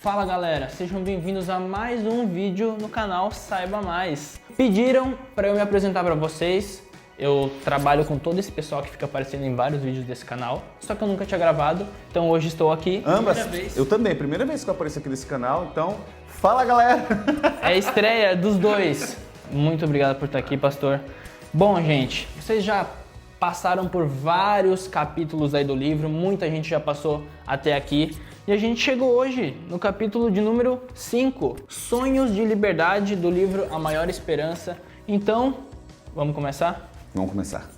Fala galera, sejam bem-vindos a mais um vídeo no canal Saiba Mais. Pediram para eu me apresentar para vocês. Eu trabalho com todo esse pessoal que fica aparecendo em vários vídeos desse canal, só que eu nunca tinha gravado, então hoje estou aqui. Ambas, eu também, primeira vez que eu apareço aqui nesse canal, então fala galera! É a estreia dos dois. Muito obrigado por estar aqui, pastor. Bom, gente, vocês já passaram por vários capítulos aí do livro, muita gente já passou até aqui. E a gente chegou hoje no capítulo de número 5, Sonhos de Liberdade, do livro A Maior Esperança. Então, vamos começar? Vamos começar.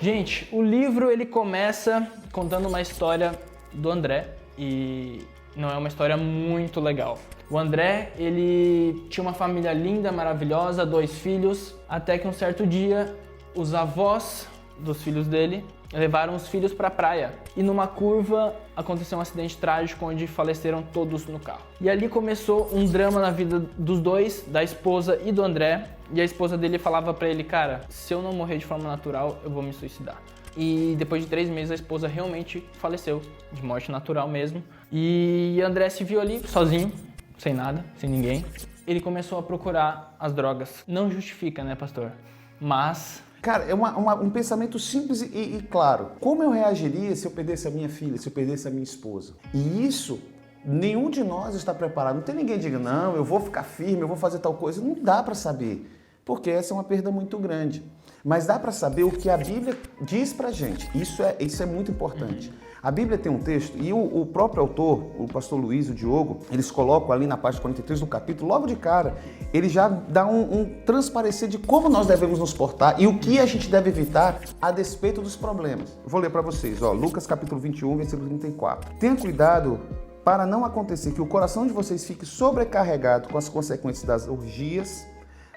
Gente, o livro ele começa contando uma história do André e não é uma história muito legal. O André, ele tinha uma família linda, maravilhosa, 2 filhos, até que um certo dia os avós dos filhos dele levaram os filhos para a praia e numa curva aconteceu um acidente trágico onde faleceram todos no carro. E ali começou um drama na vida dos dois, da esposa e do André, e a esposa dele falava para ele, cara, se eu não morrer de forma natural, eu vou me suicidar. E depois de 3 meses a esposa realmente faleceu, de morte natural mesmo, e André se viu ali sozinho, sem nada, sem ninguém. Ele começou a procurar as drogas. Não justifica, né, pastor? Mas... Cara, é um pensamento simples e claro. Como eu reagiria se eu perdesse a minha filha, se eu perdesse a minha esposa? E isso, nenhum de nós está preparado. Não tem ninguém que diga, não, eu vou ficar firme, eu vou fazer tal coisa. Não dá para saber, porque essa é uma perda muito grande. Mas dá para saber o que a Bíblia diz pra gente. Isso é muito importante. A Bíblia tem um texto, e o próprio autor, o pastor Luiz e o Diogo, eles colocam ali na página 43 do capítulo, logo de cara, ele já dá um transparecer de como nós devemos nos portar e o que a gente deve evitar a despeito dos problemas. Eu vou ler para vocês, Lucas capítulo 21, versículo 34. Tenha cuidado para não acontecer que o coração de vocês fique sobrecarregado com as consequências das orgias,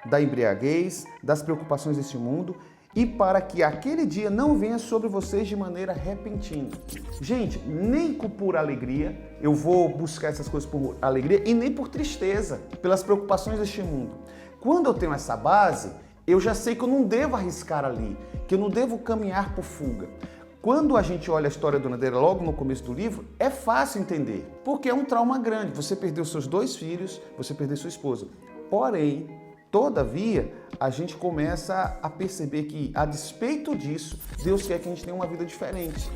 da embriaguez, das preocupações deste mundo, e para que aquele dia não venha sobre vocês de maneira repentina. Gente, nem por alegria eu vou buscar essas coisas por alegria e nem por tristeza, pelas preocupações deste mundo. Quando eu tenho essa base, eu já sei que eu não devo arriscar ali, que eu não devo caminhar por fuga. Quando a gente olha a história do André logo no começo do livro, é fácil entender, porque é um trauma grande. Você perdeu seus 2 filhos, você perdeu sua esposa. Porém, todavia, a gente começa a perceber que, a despeito disso, Deus quer que a gente tenha uma vida diferente.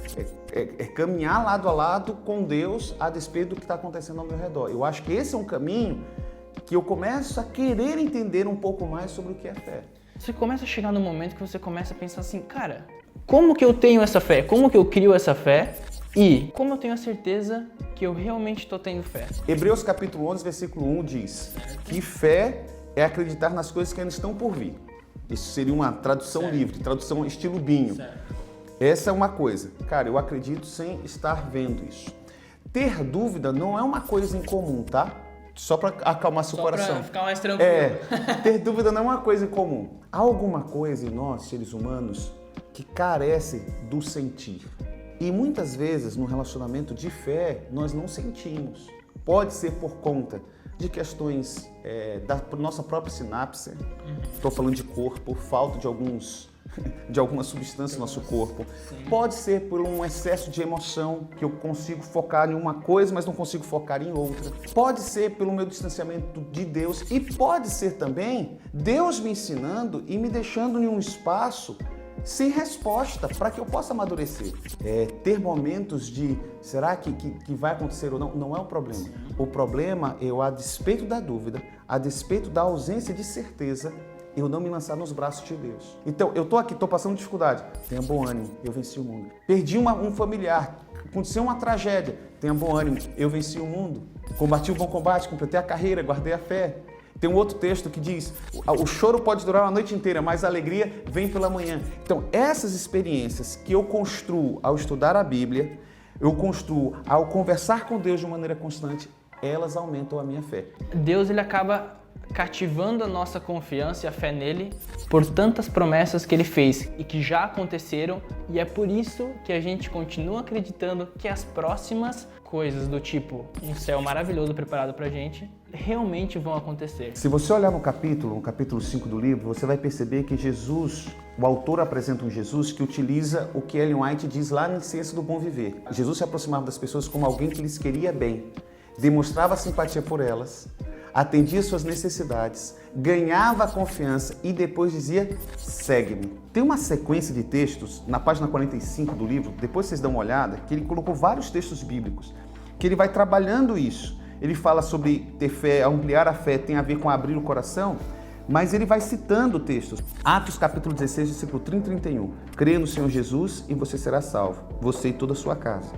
É caminhar lado a lado com Deus a despeito do que está acontecendo ao meu redor. Eu acho que esse é um caminho que eu começo a querer entender um pouco mais sobre o que é fé. Você começa a chegar no momento que você começa a pensar assim, cara, como que eu tenho essa fé? Como que eu crio essa fé? E como eu tenho a certeza que eu realmente estou tendo fé? Hebreus capítulo 11, versículo 1 diz que fé é acreditar nas coisas que ainda estão por vir. Isso seria uma tradução livre, tradução estilo Binho. Essa é uma coisa. Cara, eu acredito sem estar vendo isso. Ter dúvida não é uma coisa incomum, tá? Só para acalmar seu coração. Para ficar mais tranquilo. Ter dúvida não é uma coisa incomum. Há alguma coisa em nós, seres humanos, que carece do sentir. E muitas vezes, no relacionamento de fé, nós não sentimos. Pode ser por conta de questões da nossa própria sinapse, estou falando de corpo, falta de alguma substância no nosso corpo. Sim. Pode ser por um excesso de emoção, que eu consigo focar em uma coisa, mas não consigo focar em outra. Pode ser pelo meu distanciamento de Deus e pode ser também Deus me ensinando e me deixando em um espaço sem resposta, para que eu possa amadurecer. Ter momentos de, será que vai acontecer ou não? Não é o problema. O problema é eu, a despeito da dúvida, a despeito da ausência de certeza, eu não me lançar nos braços de Deus. Então, eu tô aqui, tô passando dificuldade. Tenha bom ânimo, eu venci o mundo. Perdi um familiar, aconteceu uma tragédia. Tenha bom ânimo, eu venci o mundo. Combati o bom combate, completei a carreira, guardei a fé. Tem um outro texto que diz, o choro pode durar uma noite inteira, mas a alegria vem pela manhã. Então, essas experiências que eu construo ao estudar a Bíblia, eu construo ao conversar com Deus de maneira constante, elas aumentam a minha fé. Deus, ele acaba cativando a nossa confiança e a fé nele por tantas promessas que ele fez e que já aconteceram, e é por isso que a gente continua acreditando que as próximas coisas do tipo um céu maravilhoso preparado pra gente realmente vão acontecer. Se você olhar no capítulo 5 do livro, você vai perceber que Jesus, o autor apresenta um Jesus que utiliza o que Ellen White diz lá na Ciência do Bom Viver. Jesus se aproximava das pessoas como alguém que lhes queria bem, demonstrava simpatia por elas, atendia suas necessidades, ganhava a confiança e depois dizia, segue-me. Tem uma sequência de textos, na página 45 do livro, depois vocês dão uma olhada, que ele colocou vários textos bíblicos, que ele vai trabalhando isso. Ele fala sobre ter fé, ampliar a fé, tem a ver com abrir o coração, mas ele vai citando textos. Atos capítulo 16, versículo 30 e 31. Crê no Senhor Jesus e você será salvo, você e toda a sua casa.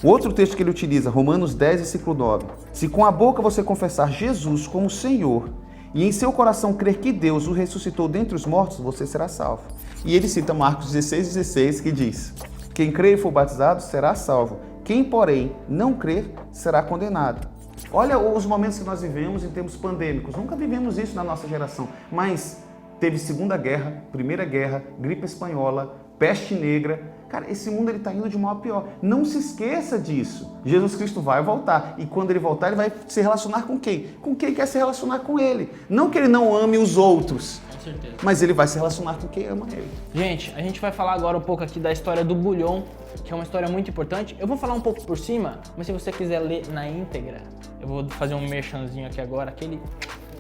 O outro texto que ele utiliza, Romanos 10, versículo 9. Se com a boca você confessar Jesus como Senhor e em seu coração crer que Deus o ressuscitou dentre os mortos, você será salvo. E ele cita Marcos 16, 16, que diz, quem crê e for batizado será salvo. Quem, porém, não crer será condenado. Olha os momentos que nós vivemos em termos pandêmicos. Nunca vivemos isso na nossa geração, mas teve Segunda Guerra, Primeira Guerra, gripe espanhola, peste negra. Cara, esse mundo está indo de mal a pior. Não se esqueça disso. Jesus Cristo vai voltar. E quando ele voltar, ele vai se relacionar com quem? Com quem quer se relacionar com ele. Não que ele não ame os outros, Com certeza. mas ele vai se relacionar com quem ama ele. Gente, a gente vai falar agora um pouco aqui da história do Bulhon, que é uma história muito importante. Eu vou falar um pouco por cima, mas se você quiser ler na íntegra, eu vou fazer um merchanzinho aqui agora, aquele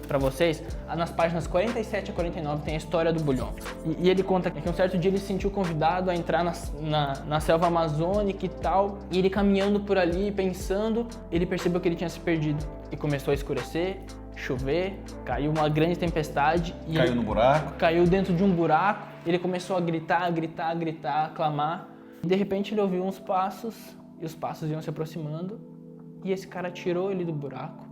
para vocês. Nas páginas 47 a 49 tem a história do Bulhon. E ele conta que um certo dia ele se sentiu convidado a entrar na selva amazônica e tal, e ele caminhando por ali, pensando, ele percebeu que ele tinha se perdido. E começou a escurecer, chover, caiu uma grande tempestade. E Caiu no buraco. Caiu dentro de um buraco, ele começou a gritar, clamar. E de repente ele ouviu uns passos, e os passos iam se aproximando, e esse cara tirou ele do buraco,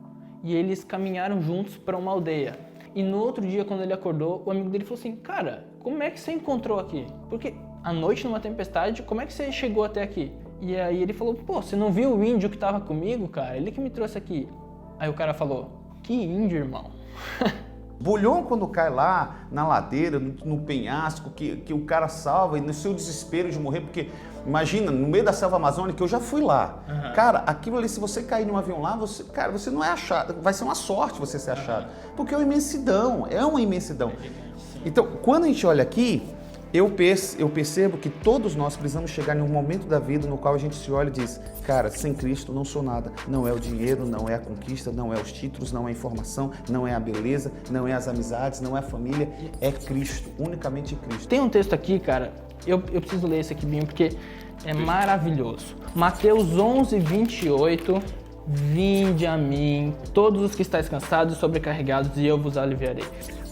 e eles caminharam juntos para uma aldeia. E no outro dia, quando ele acordou, o amigo dele falou assim, cara, como é que você encontrou aqui? Porque à noite, numa tempestade, como é que você chegou até aqui? E aí ele falou, pô, você não viu o índio que tava comigo, cara? Ele que me trouxe aqui. Aí o cara falou, que índio, irmão? Bulhon, quando cai lá na ladeira, no penhasco, que o cara salva e no seu desespero de morrer, porque imagina, no meio da selva amazônica, eu já fui lá. Uhum. Cara, aquilo ali, se você cair num avião lá, você não é achado, vai ser uma sorte você ser achado, porque é uma imensidão. Então, quando a gente olha aqui, eu percebo que todos nós precisamos chegar em um momento da vida no qual a gente se olha e diz, cara, sem Cristo não sou nada. Não é o dinheiro, não é a conquista, não é os títulos, não é a informação, não é a beleza, não é as amizades, não é a família, é Cristo, unicamente Cristo. Tem um texto aqui, cara, eu preciso ler esse aqui, Binho, porque é maravilhoso. Mateus 11, 28, vinde a mim, todos os que estáis cansados e sobrecarregados, e eu vos aliviarei.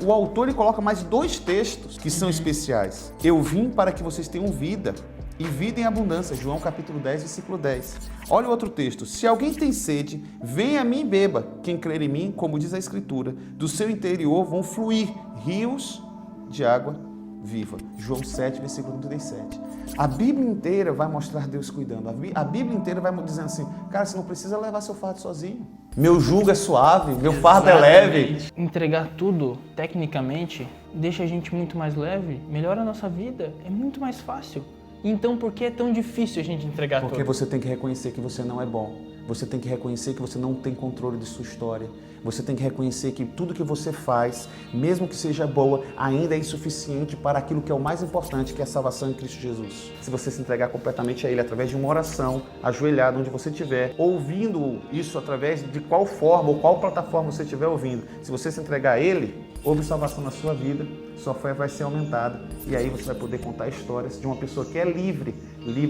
O autor ele coloca mais dois textos que são especiais. Eu vim para que vocês tenham vida, e vida em abundância. João capítulo 10, versículo 10. Olha o outro texto. Se alguém tem sede, venha a mim e beba. Quem crer em mim, como diz a Escritura, do seu interior vão fluir rios de água viva. João 7, versículo 37. A Bíblia inteira vai mostrar Deus cuidando. A Bíblia inteira vai dizendo assim, cara, você não precisa levar seu fardo sozinho. Meu jugo é suave, meu fardo é leve. Entregar tudo, tecnicamente, deixa a gente muito mais leve, melhora a nossa vida, é muito mais fácil. Então, por que é tão difícil a gente entregar tudo? Porque você tem que reconhecer que você não é bom. Você tem que reconhecer que você não tem controle de sua história. Você tem que reconhecer que tudo que você faz, mesmo que seja boa, ainda é insuficiente para aquilo que é o mais importante, que é a salvação em Cristo Jesus. Se você se entregar completamente a Ele através de uma oração, ajoelhado onde você estiver, ouvindo isso através de qual forma ou qual plataforma você estiver ouvindo, se você se entregar a Ele, houve salvação na sua vida, sua fé vai ser aumentada e aí você vai poder contar histórias de uma pessoa que é livre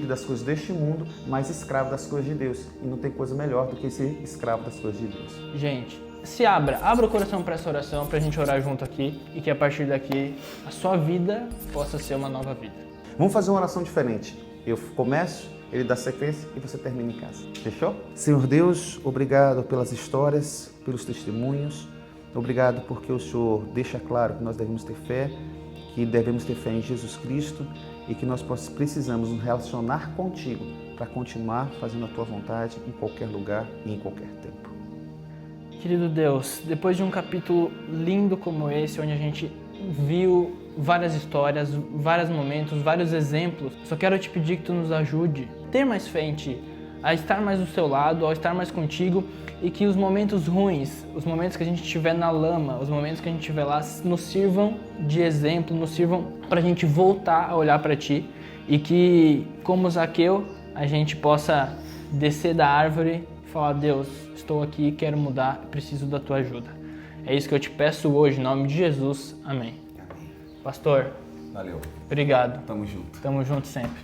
das coisas deste mundo, mas escravo das coisas de Deus. E não tem coisa melhor do que ser escravo das coisas de Deus. Gente, abra o coração para essa oração, para a gente orar junto aqui e que a partir daqui a sua vida possa ser uma nova vida. Vamos fazer uma oração diferente. Eu começo, ele dá sequência e você termina em casa. Fechou? Senhor Deus, obrigado pelas histórias, pelos testemunhos. Obrigado porque o Senhor deixa claro que nós devemos ter fé, que devemos ter fé em Jesus Cristo e que nós precisamos nos relacionar contigo para continuar fazendo a tua vontade em qualquer lugar e em qualquer tempo. Querido Deus, depois de um capítulo lindo como esse, onde a gente viu várias histórias, vários momentos, vários exemplos, só quero te pedir que tu nos ajude a ter mais fé em ti, a estar mais do seu lado, a estar mais contigo, e que os momentos ruins, os momentos que a gente estiver na lama, os momentos que a gente estiver lá, nos sirvam de exemplo, nos sirvam para a gente voltar a olhar para Ti, e que, como Zaqueu, a gente possa descer da árvore e falar: Deus, estou aqui, quero mudar, preciso da Tua ajuda. É isso que eu te peço hoje, em nome de Jesus. Amém. Amém. Pastor, Valeu. obrigado. Tamo junto. Tamo junto sempre.